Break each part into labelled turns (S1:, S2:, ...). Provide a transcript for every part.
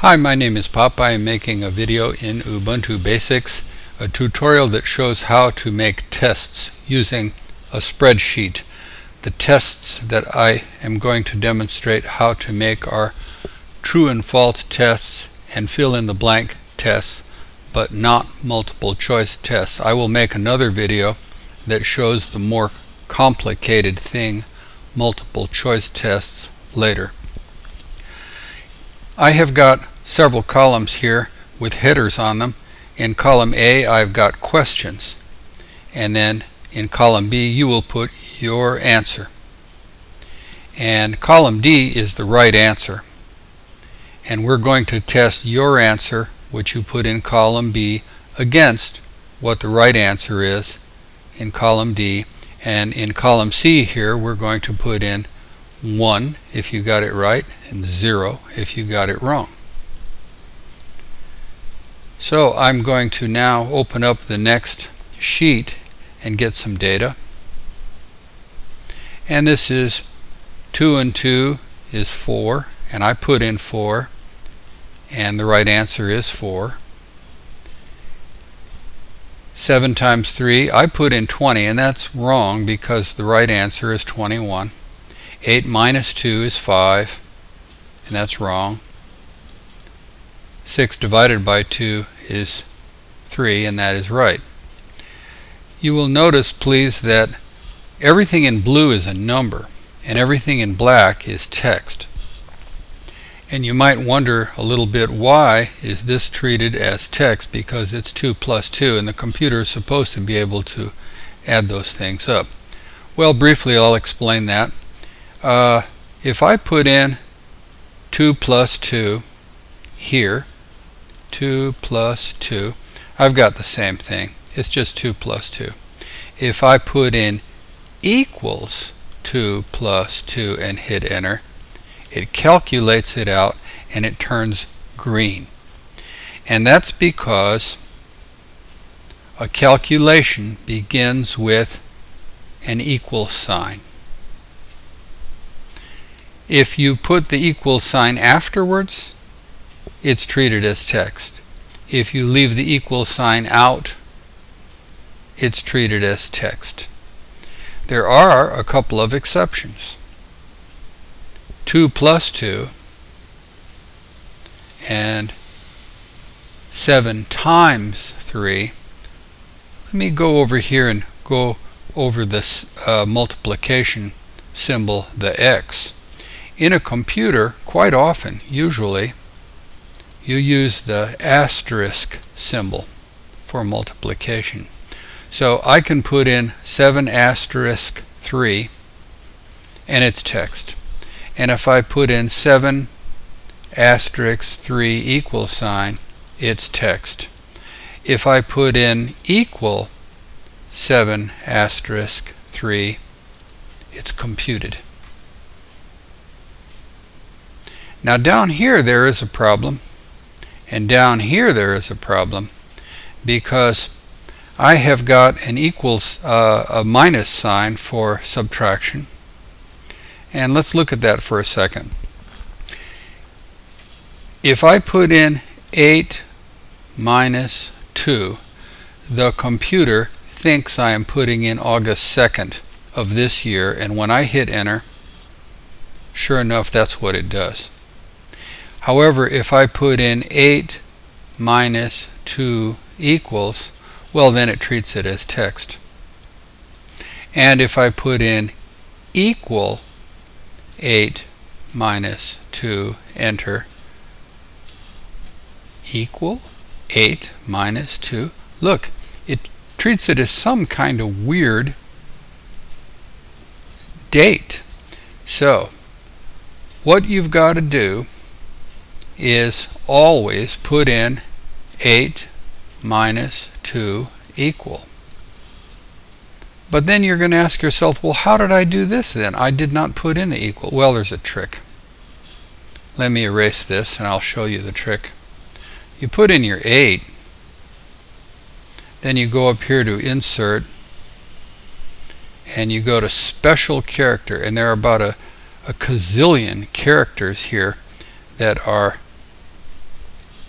S1: Hi, my name is Pop. I am making a video in Ubuntu Basics, a tutorial that shows how to make tests using a spreadsheet. The tests that I am going to demonstrate how to make are true and false tests and fill in the blank tests, but not multiple choice tests. I will make another video that shows the more complicated thing, multiple choice tests, later. I have got several columns here with headers on them. In column A, I've got questions, and then in column B you will put your answer, and column D is the right answer, and we're going to test your answer, which you put in column B, against what the right answer is in column D. And in column C here we're going to put in 1 if you got it right and 0 if you got it wrong. So I'm going to now open up the next sheet and get some data. And this is 2 and 2 is 4, and I put in 4, and the right answer is 4. 7 times 3, I put in 20, and that's wrong because the right answer is 21. 8 minus 2 is 5, and that's wrong. 6 divided by 2 is 3, and that is right. You will notice, please, that everything in blue is a number, and everything in black is text. And you might wonder a little bit, why is this treated as text? Because it's 2 plus 2, and the computer is supposed to be able to add those things up. Well, briefly I'll explain that. If I put in 2 plus 2 here, 2 plus 2, I've got the same thing. It's just 2 plus 2. If I put in equals 2 plus 2 and hit enter, it calculates it out and it turns green. And that's because a calculation begins with an equal sign. If you put the equal sign afterwards, it's treated as text. If you leave the equal sign out, it's treated as text. There are a couple of exceptions. 2 plus 2 and 7 times 3. Let me go over here and go over this multiplication symbol, the X. In a computer, quite often, usually, you use the asterisk symbol for multiplication. So I can put in 7 asterisk 3 and it's text. And if I put in 7 asterisk 3 equal sign, it's text. If I put in equal 7 asterisk 3, it's computed. Now down here there is a problem, and down here there is a problem, because I have got an equals, a minus sign for subtraction. And let's look at that for a second. If I put in 8 minus 2, the computer thinks I am putting in August 2nd of this year, and when I hit enter, sure enough, that's what it does. However, if I put in 8 minus 2 equals, well, then it treats it as text. And if I put in equal 8 minus 2, enter, equal 8 minus 2, look, it treats it as some kind of weird date. So what you've got to do is always put in 8 minus 2 equal. But then you're going to ask yourself, well, how did I do this then? I did not put in the equal. Well, there's a trick. Let me erase this and I'll show you the trick. You put in your 8, then you go up here to insert, and you go to special character, and there are about a gazillion characters here that are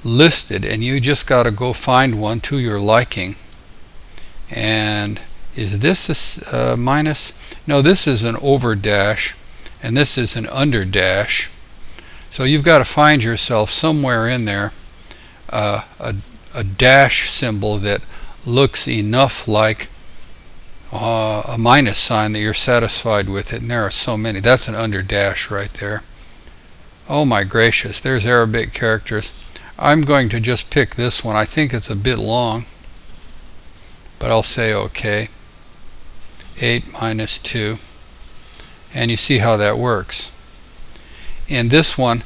S1: listed, and you just got to go find one to your liking. And is this a minus? No, this is an over dash, and this is an under dash. So you've got to find yourself somewhere in there a dash symbol that looks enough like a minus sign that you're satisfied with it. And there are so many. That's an under dash right there. Oh my gracious, there's Arabic characters. I'm going to just pick this one. I think it's a bit long, but I'll say OK. 8 minus 2. And you see how that works. In this one,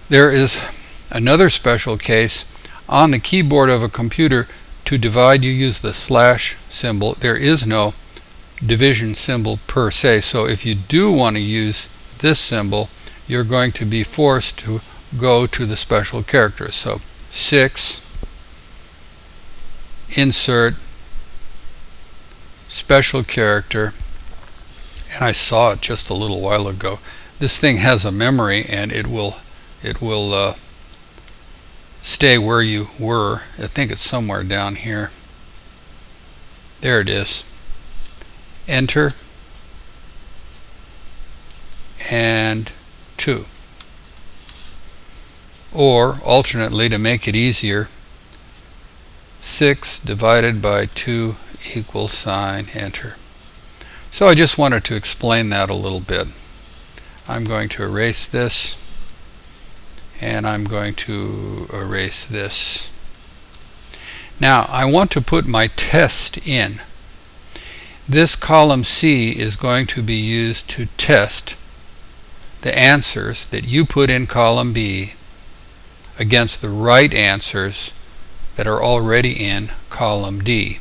S1: there is another special case. On the keyboard of a computer, to divide, you use the slash symbol. There is no division symbol per se. So if you do want to use this symbol, you're going to be forced to go to the special characters. So 6, insert, special character, and I saw it just a little while ago. This thing has a memory, and it will stay where you were. I think it's somewhere down here. There it is. Enter, and 2. Or alternately, to make it easier, 6 divided by 2 equals sign, enter. So I just wanted to explain that a little bit. I'm going to erase this, and I'm going to erase this. Now I want to put my test in. This column C is going to be used to test the answers that you put in column B against the right answers that are already in column D.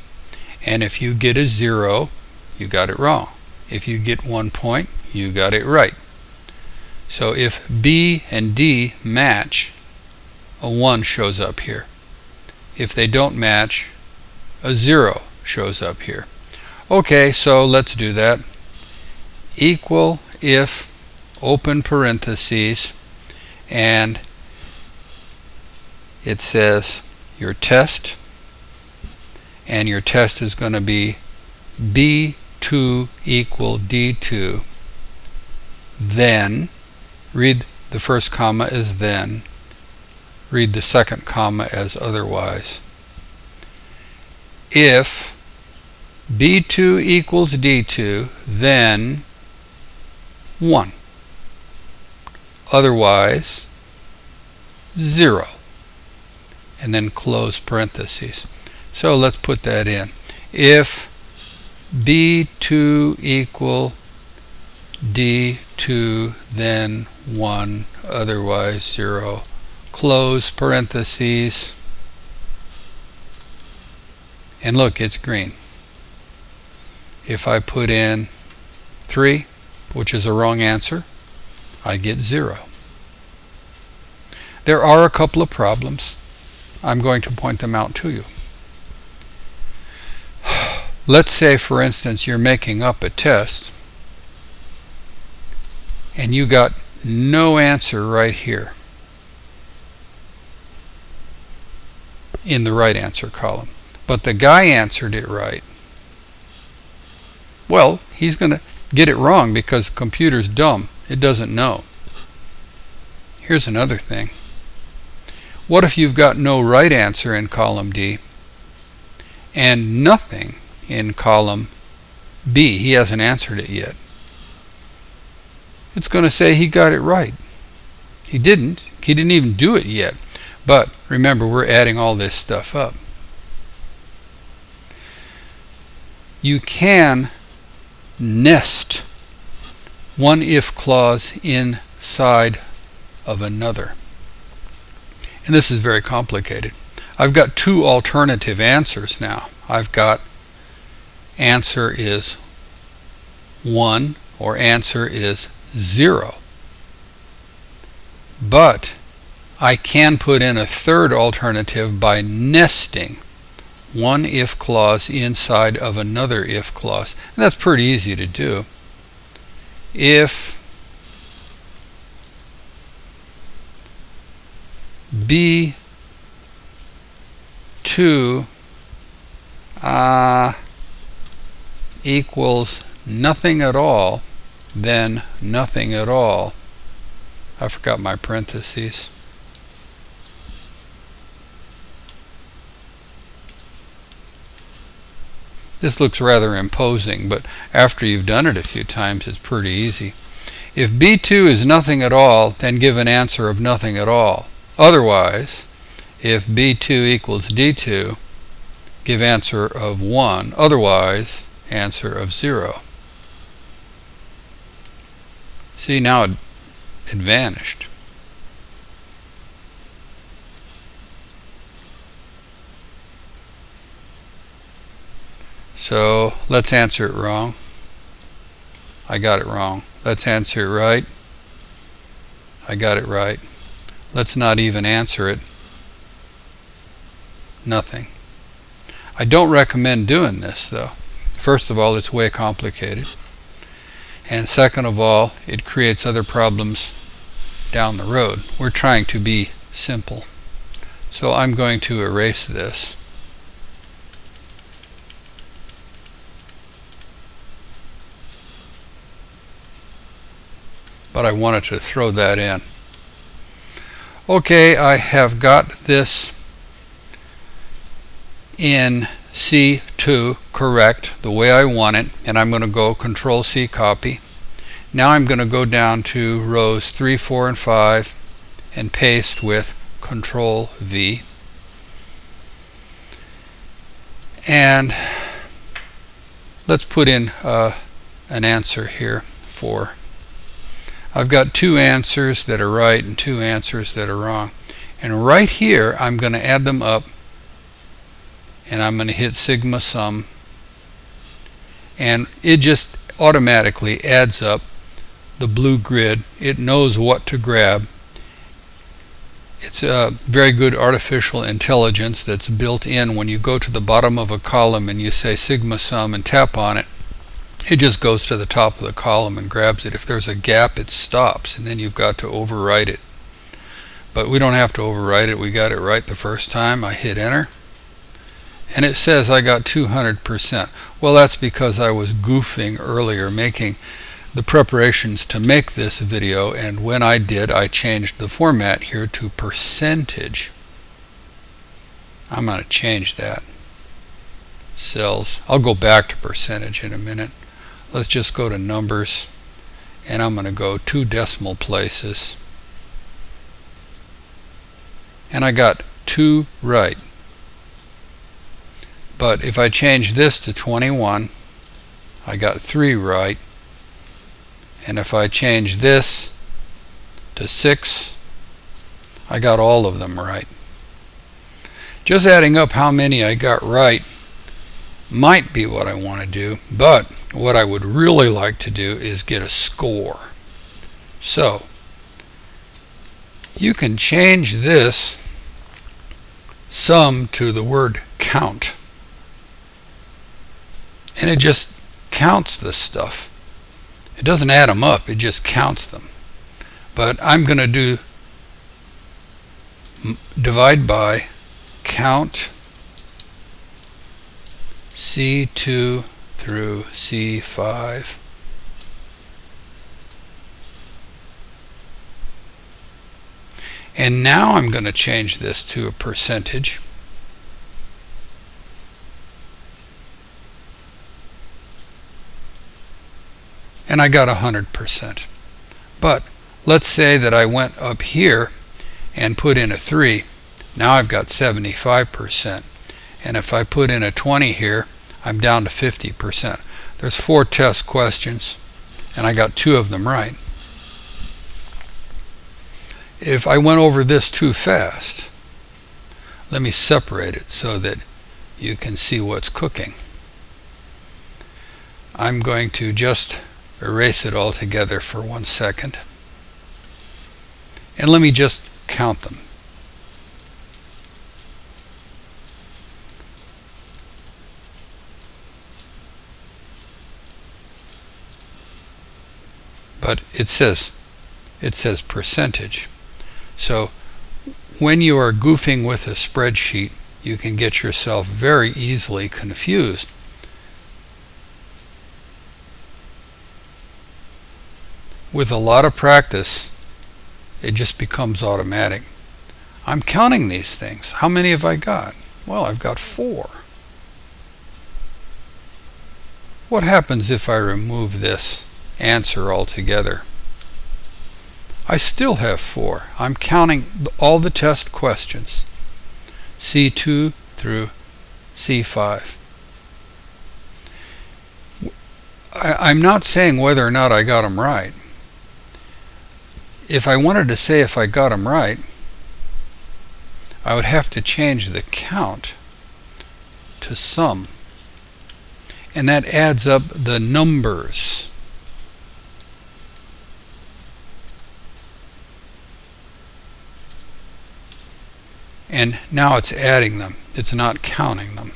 S1: And if you get a 0, you got it wrong. If you get 1 point, you got it right. So if B and D match, a 1 shows up here. If they don't match, a 0 shows up here. Okay, so let's do that. Equal if, open parentheses, and it says your test, and your test is going to be B2 equal D2. Then, read the first comma as then, read the second comma as otherwise. If B2 equals D2, then 1. Otherwise, 0. And then close parentheses. So let's put that in. If B2 equal D2, then 1, otherwise 0. Close parentheses. And look, it's green. If I put in 3, which is a wrong answer, I get 0. There are a couple of problems. I'm going to point them out to you. Let's say, for instance, you're making up a test and you got no answer right here in the right answer column, but the guy answered it right. Well, he's going to get it wrong because the computer's dumb. It doesn't know. Here's another thing. What if you've got no right answer in column D and nothing in column B? He hasn't answered it yet. It's going to say he got it right. He didn't. He didn't even do it yet. But remember, we're adding all this stuff up. You can nest one if clause inside of another. And this is very complicated. I've got 2 alternative answers now. I've got answer is 1 or answer is 0. But I can put in a third alternative by nesting one if clause inside of another if clause. And that's pretty easy to do. If B2 equals nothing at all, then nothing at all. I forgot my parentheses. This looks rather imposing, but after you've done it a few times, it's pretty easy. If B2 is nothing at all, then give an answer of nothing at all. Otherwise, if B2 equals D2, give answer of 1. Otherwise, answer of 0. See, now it vanished. So let's answer it wrong. I got it wrong. Let's answer it right. I got it right. Let's not even answer it. Nothing. I don't recommend doing this, though. First of all, it's way complicated. And second of all, it creates other problems down the road. We're trying to be simple. So I'm going to erase this. But I wanted to throw that in. Okay, I have got this in C2 correct the way I want it, and I'm going to go Control C copy. Now I'm going to go down to rows 3, 4, and 5 and paste with Control V. And let's put in an answer here for. I've got 2 answers that are right and 2 answers that are wrong. And right here, I'm going to add them up, and I'm going to hit sigma sum, and it just automatically adds up the blue grid. It knows what to grab. It's a very good artificial intelligence that's built in. When you go to the bottom of a column and you say sigma sum and tap on it, it just goes to the top of the column and grabs it. If there's a gap, it stops, and then you've got to overwrite it. But we don't have to overwrite it. We got it right the first time. I hit enter, and it says I got 200%. Well, that's because I was goofing earlier, making the preparations to make this video, and when I did, I changed the format here to percentage. I'm going to change that. Cells. I'll go back to percentage in a minute. Let's just go to numbers, and I'm going to go 2 decimal places, and I got 2 right. But if I change this to 21, I got 3 right, and if I change this to 6, I got all of them right. Just adding up how many I got right might be what I want to do, but what I would really like to do is get a score. So you can change this sum to the word count, and it just counts this stuff. It doesn't add them up, it just counts them. But I'm going to do divide by count C2 through C5. And now I'm going to change this to a percentage. And I got 100%. But let's say that I went up here and put in a 3. Now I've got 75%. And if I put in a 20 here, I'm down to 50%. There's 4 test questions, and I got 2 of them right. If I went over this too fast, let me separate it so that you can see what's cooking. I'm going to just erase it all together for 1 second. And let me just count them. But it says percentage. So when you are goofing with a spreadsheet, you can get yourself very easily confused. With a lot of practice, it just becomes automatic. I'm counting these things. How many have I got? Well, I've got 4. What happens if I remove this answer altogether? I still have 4. I'm counting all the test questions, C2 through C5. I'm not saying whether or not I got them right. If I wanted to say if I got them right, I would have to change the count to sum. And that adds up the numbers. And now it's adding them. It's not counting them.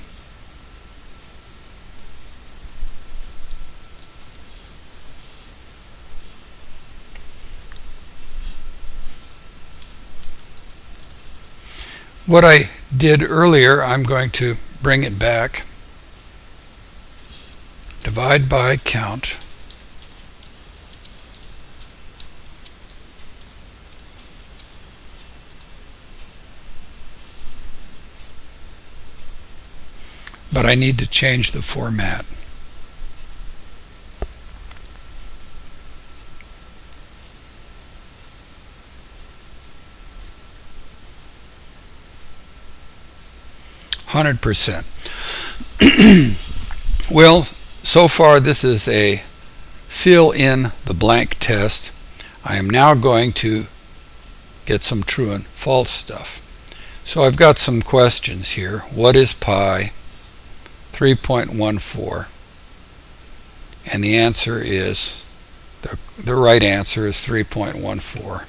S1: What I did earlier, I'm going to bring it back. Divide by count. But I need to change the format. %. Well, so far this is a fill in the blank test. I am now going to get some true and false stuff. So I've got some questions here. What is pi? 3.14. And the answer is, the right answer is 3.14.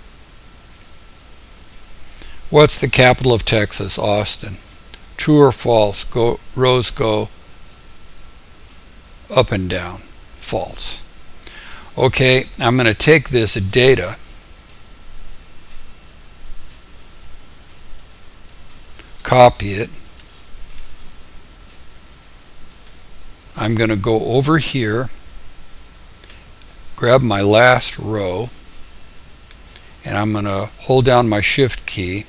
S1: What's the capital of Texas? Austin. True or false? Rows go up and down. False. Okay, I'm going to take this data, copy it. I'm going to go over here, grab my last row, and I'm going to hold down my shift key.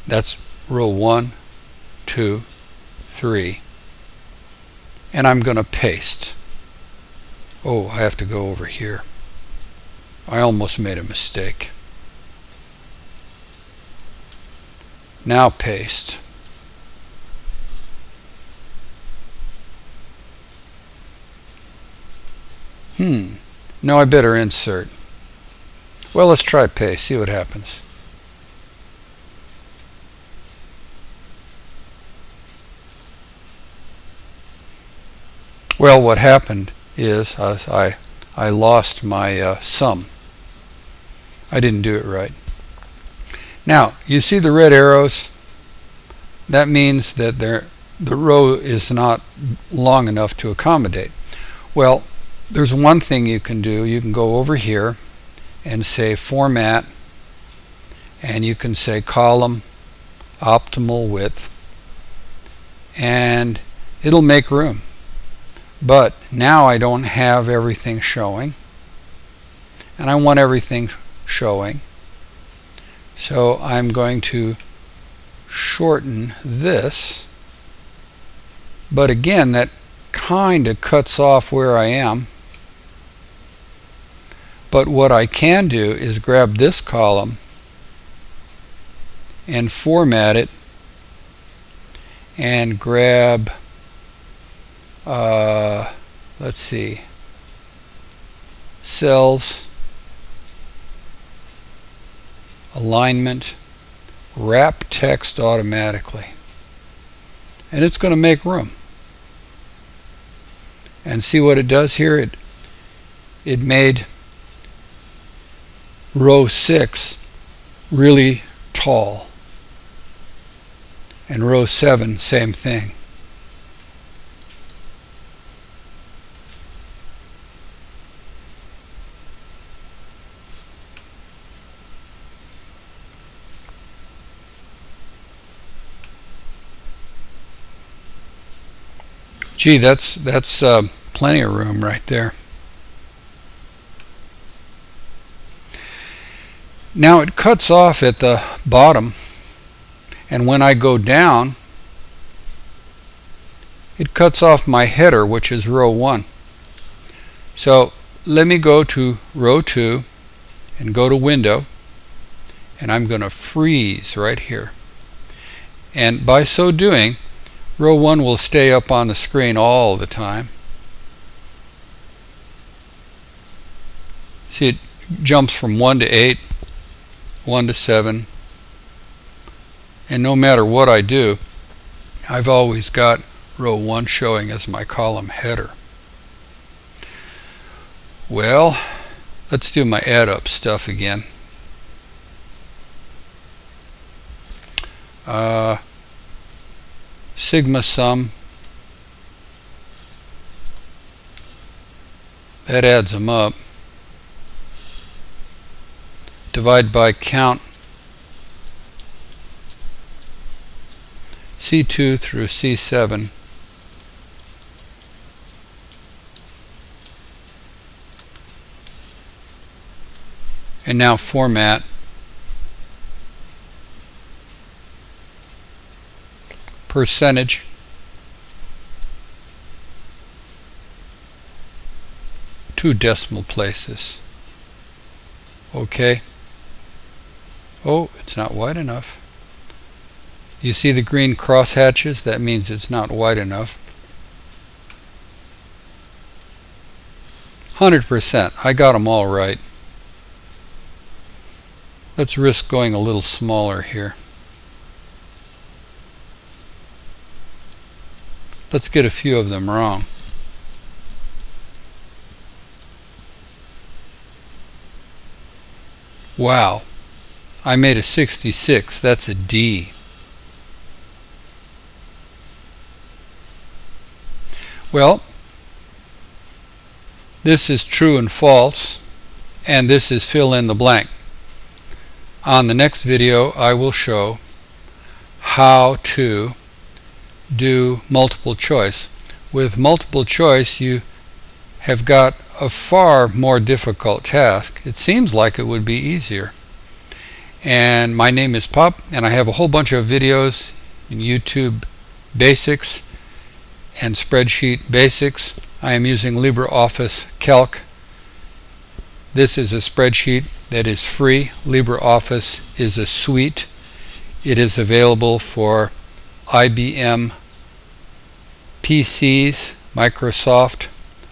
S1: That's row 1, 2, 3. And I'm going to paste. Oh, I have to go over here. I almost made a mistake. Now paste. No, I better insert. Well, let's try paste, see what happens. Well, what happened is I lost my sum. I didn't do it right. Now, you see the red arrows? That means that the row is not long enough to accommodate. Well, there's one thing you can do. You can go over here and say format, and you can say column optimal width, and it'll make room. But now I don't have everything showing, and I want everything showing. So I'm going to shorten this, but again, that kind of cuts off where I am. But what I can do is grab this column and format it, and grab let's see, cells, alignment, wrap text automatically, and it's going to make room. And see what it does here? It made row 6 really tall, and row 7 same thing. Gee, that's plenty of room right there. Now it cuts off at the bottom, and when I go down, it cuts off my header, which is row 1. So let me go to row 2 and go to Window, and I'm going to freeze right here. And by so doing, row 1 will stay up on the screen all the time. See, it jumps from 1 to 8, 1 to 7, and no matter what I do, I've always got row 1 showing as my column header. Well, let's do my add up stuff again. Sigma sum, that adds them up. Divide by count, C2 through C7. And now format. Percentage. Two decimal places. Okay. Oh, it's not wide enough. You see the green crosshatches? That means it's not wide enough. 100%. I got them all right. Let's risk going a little smaller here. Let's get a few of them wrong. Wow. I made a 66. That's a D. Well, this is true and false, and this is fill in the blank. On the next video, I will show how to do multiple choice. With multiple choice, you have got a far more difficult task. It seems like it would be easier. And my name is Pop, and I have a whole bunch of videos in YouTube Basics and Spreadsheet Basics. I am using LibreOffice Calc. This is a spreadsheet that is free. LibreOffice is a suite. It is available for IBM PCs, Microsoft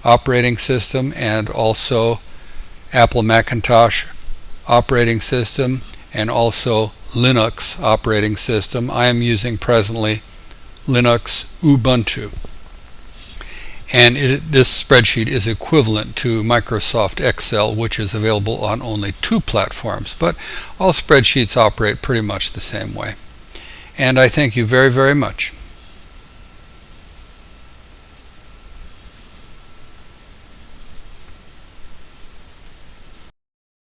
S1: operating system, and also Apple Macintosh operating system, and also Linux operating system. I am using presently Linux Ubuntu. And this spreadsheet is equivalent to Microsoft Excel, which is available on only 2 platforms. But all spreadsheets operate pretty much the same way. And I thank you very, very much.